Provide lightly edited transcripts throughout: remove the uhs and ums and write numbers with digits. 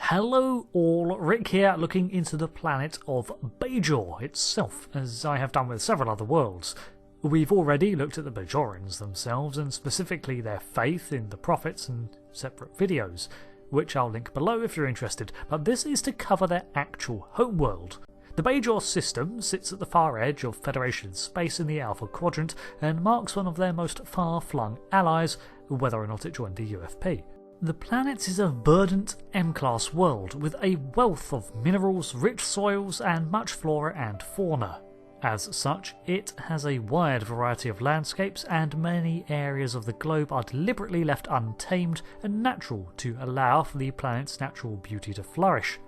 Hello all, Rick here, looking into the planet of BAJOR itself, as I have done with several other worlds. We've already looked at the Bajorans themselves, and specifically their faith in the prophets in separate videos, which I'll link below if you're interested, but this is to cover their actual homeworld. The BAJOR system sits at the far edge of Federation space in the Alpha Quadrant, and marks one of their most far-flung allies, whether or not it joined the UFP. The planet is a verdant M-class world with a wealth of minerals, rich soils and much flora and fauna. As such, it has a wide variety of landscapes and many areas of the globe are deliberately left untamed and natural to allow for the planet's natural beauty to flourish.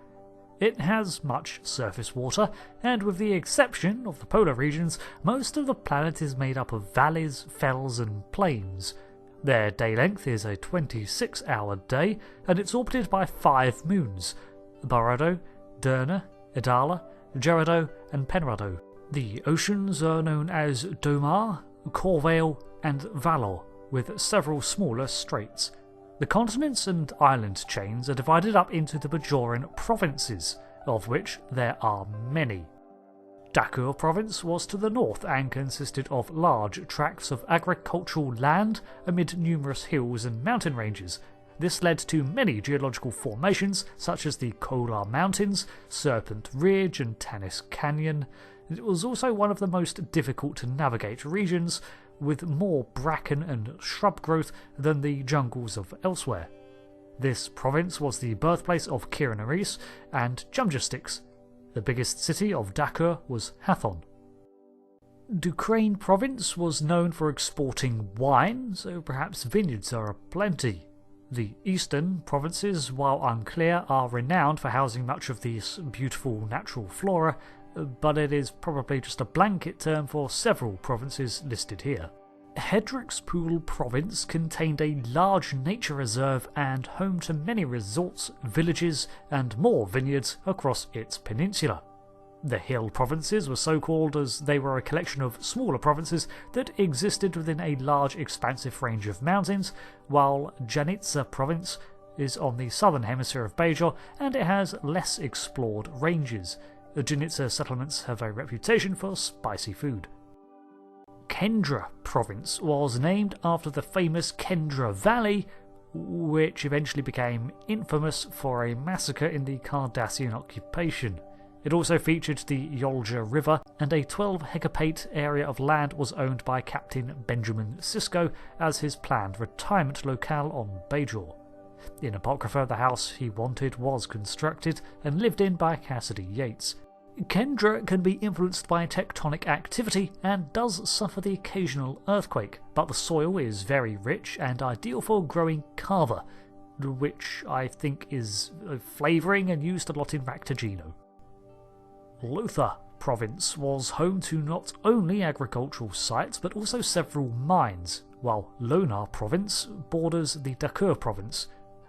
It has much surface water, and with the exception of the polar regions, most of the planet is made up of valleys, fells and plains. Their day length is a 26-hour day, and it's orbited by 5 moons: Barado, Derna, Idala, Gerardo and Penrado. The oceans are known as Domar, Corvale and Valor, with several smaller straits. The continents and island chains are divided up into the Bajoran provinces, of which there are many. Trekcore Province was to the north and consisted of large tracts of agricultural land amid numerous hills and mountain ranges. This led to many geological formations such as the Kolar Mountains, Serpent Ridge and Tanis Canyon. It was also one of the most difficult to navigate regions, with more bracken and shrub growth than the jungles of elsewhere. This province was the birthplace of Kiraneris and Jumjastix. The biggest city of Trekcore was Hathon. Duquesne Province was known for exporting wine, so perhaps vineyards are aplenty. The eastern provinces, while unclear, are renowned for housing much of this beautiful natural flora, but it is probably just a blanket term for several provinces listed here. Hedrixpool Province contained a large nature reserve and home to many resorts, villages and more vineyards across its peninsula. The hill provinces were so called as they were a collection of smaller provinces that existed within a large expansive range of mountains, while Janitsa Province is on the southern hemisphere of BAJOR and it has less explored ranges. The Janitsa settlements have a reputation for spicy food. Kendra Province was named after the famous Kendra Valley, which eventually became infamous for a massacre in the Cardassian Occupation. It also featured the Voyager River, and a 12-hecapate area of land was owned by Captain Benjamin Sisko as his planned retirement locale on BAJOR. In Apocrypha, the house he wanted was constructed and lived in by Cassidy Yates. Kendra can be influenced by tectonic activity and does suffer the occasional earthquake, but the soil is very rich and ideal for growing kava, which I think is flavouring and used a lot in Raktajino. Lothar Province was home to not only agricultural sites but also several mines, while Lonar Province borders the Trekcore Province.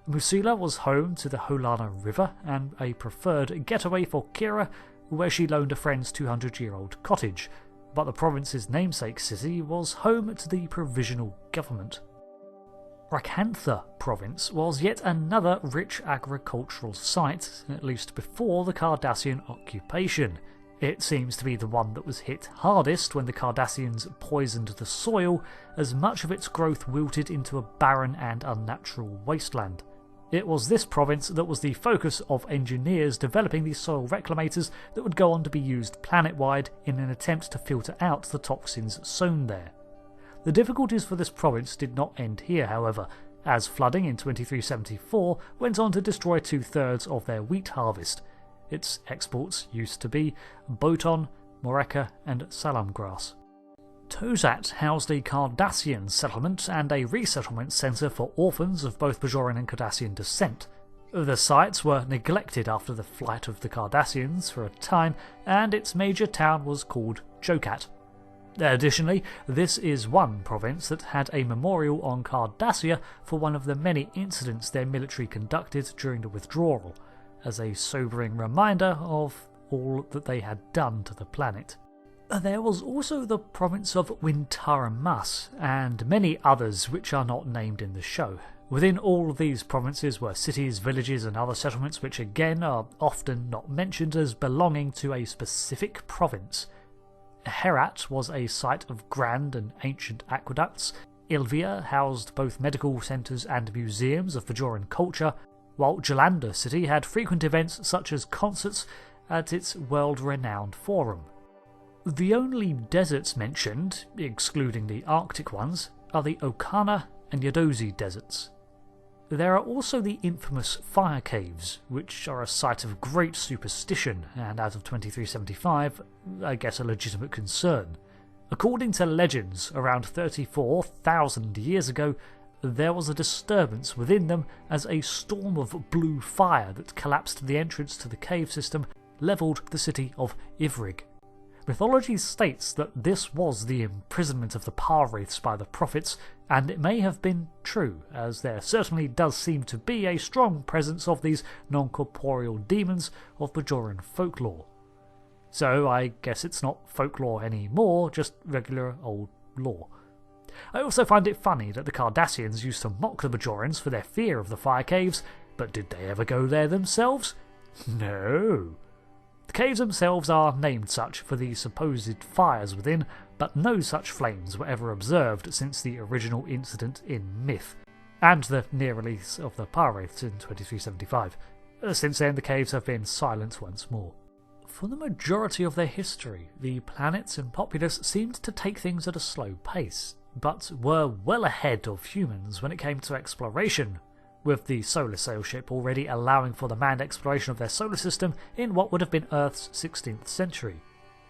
Musila was home to the Holana River and a preferred getaway for Kira, where she loaned a friend's 200-year-old cottage, but the province's namesake city was home to the provisional government. Rakantha Province was yet another rich agricultural site, at least before the Cardassian Occupation. It seems to be the one that was hit hardest when the Cardassians poisoned the soil, as much of its growth wilted into a barren and unnatural wasteland. It was this province that was the focus of engineers developing the soil reclamators that would go on to be used planet-wide in an attempt to filter out the toxins sown there. The difficulties for this province did not end here, however, as flooding in 2374 went on to destroy 2/3 of their wheat harvest. Its exports used to be Boton, Moreka and Salam grass. Tozat housed a Cardassian settlement and a resettlement centre for orphans of both Bajoran and Cardassian descent. The sites were neglected after the flight of the Cardassians for a time, and its major town was called Jokat. Additionally, this is one province that had a memorial on Cardassia for one of the many incidents their military conducted during the withdrawal, as a sobering reminder of all that they had done to the planet. There was also the province of Wintaramas, and many others which are not named in the show. Within all of these provinces were cities, villages and other settlements which again are often not mentioned as belonging to a specific province. Herat was a site of grand and ancient aqueducts. Ilvia housed both medical centres and museums of Bajoran culture, while Jalander City had frequent events such as concerts at its world-renowned forum. The only deserts mentioned, excluding the Arctic ones, are the Okana and Yadozi deserts. There are also the infamous fire caves, which are a site of great superstition and, as of 2375, I guess a legitimate concern. According to legends, around 34,000 years ago, there was a disturbance within them as a storm of blue fire that collapsed the entrance to the cave system levelled the city of Ivrig. Mythology states that this was the imprisonment of the pah-wraiths by the prophets, and it may have been true, as there certainly does seem to be a strong presence of these non-corporeal demons of Bajoran folklore. So I guess it's not folklore anymore, just regular old lore. I also find it funny that the Cardassians used to mock the Bajorans for their fear of the fire caves, but did they ever go there themselves? No. The caves themselves are named such for the supposed fires within, but no such flames were ever observed since the original incident in myth, and the near release of the pah-wraiths in 2375. Since then, the caves have been silent once more. For the majority of their history, the planets and populace seemed to take things at a slow pace, but were well ahead of humans when it came to exploration, with the solar sail ship already allowing for the manned exploration of their solar system in what would have been Earth's 16th century.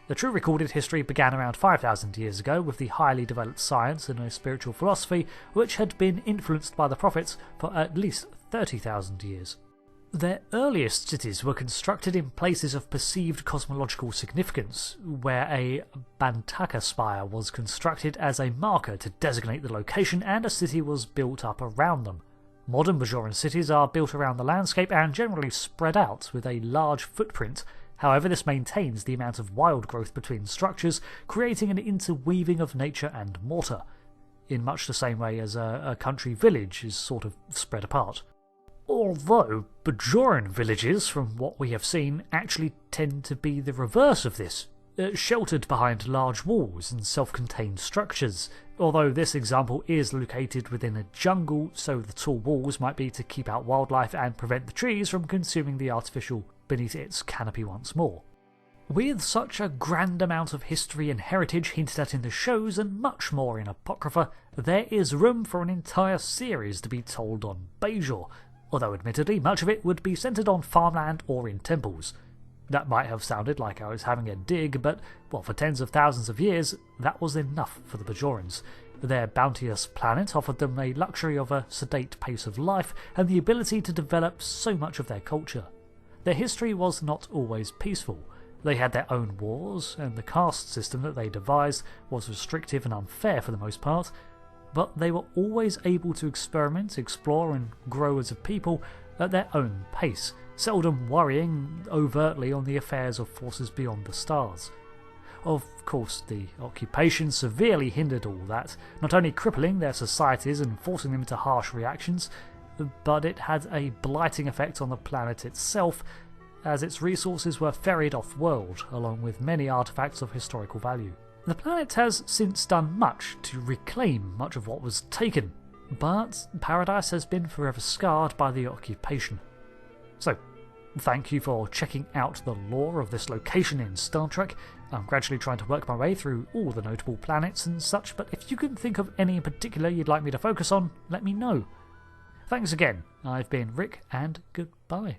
The true recorded history began around 5,000 years ago with the highly developed science and a spiritual philosophy which had been influenced by the prophets for at least 30,000 years. Their earliest cities were constructed in places of perceived cosmological significance, where a Bantaka spire was constructed as a marker to designate the location and a city was built up around them. Modern Bajoran cities are built around the landscape and generally spread out with a large footprint. However, this maintains the amount of wild growth between structures, creating an interweaving of nature and mortar, in much the same way as a country village is sort of spread apart. Although Bajoran villages, from what we have seen, actually tend to be the reverse of this, sheltered behind large walls and self-contained structures, although this example is located within a jungle, so the tall walls might be to keep out wildlife and prevent the trees from consuming the artificial beneath its canopy once more. With such a grand amount of history and heritage hinted at in the shows and much more in Apocrypha, there is room for an entire series to be told on BAJOR, although admittedly much of it would be centred on farmland or in temples. That might have sounded like I was having a dig, but, well, for tens of thousands of years, that was enough for the Bajorans. Their bounteous planet offered them a luxury of a sedate pace of life and the ability to develop so much of their culture. Their history was not always peaceful. They had their own wars, and the caste system that they devised was restrictive and unfair for the most part, but they were always able to experiment, explore and grow as a people at their own pace, seldom worrying overtly on the affairs of forces beyond the stars. Of course, the occupation severely hindered all that, not only crippling their societies and forcing them into harsh reactions, but it had a blighting effect on the planet itself, as its resources were ferried off-world, along with many artefacts of historical value. The planet has since done much to reclaim much of what was taken, but Paradise has been forever scarred by the occupation. So, thank you for checking out the lore of this location in Star Trek. I'm gradually trying to work my way through all the notable planets and such, but if you can think of any in particular you'd like me to focus on, let me know. Thanks again. I've been Rick, and goodbye.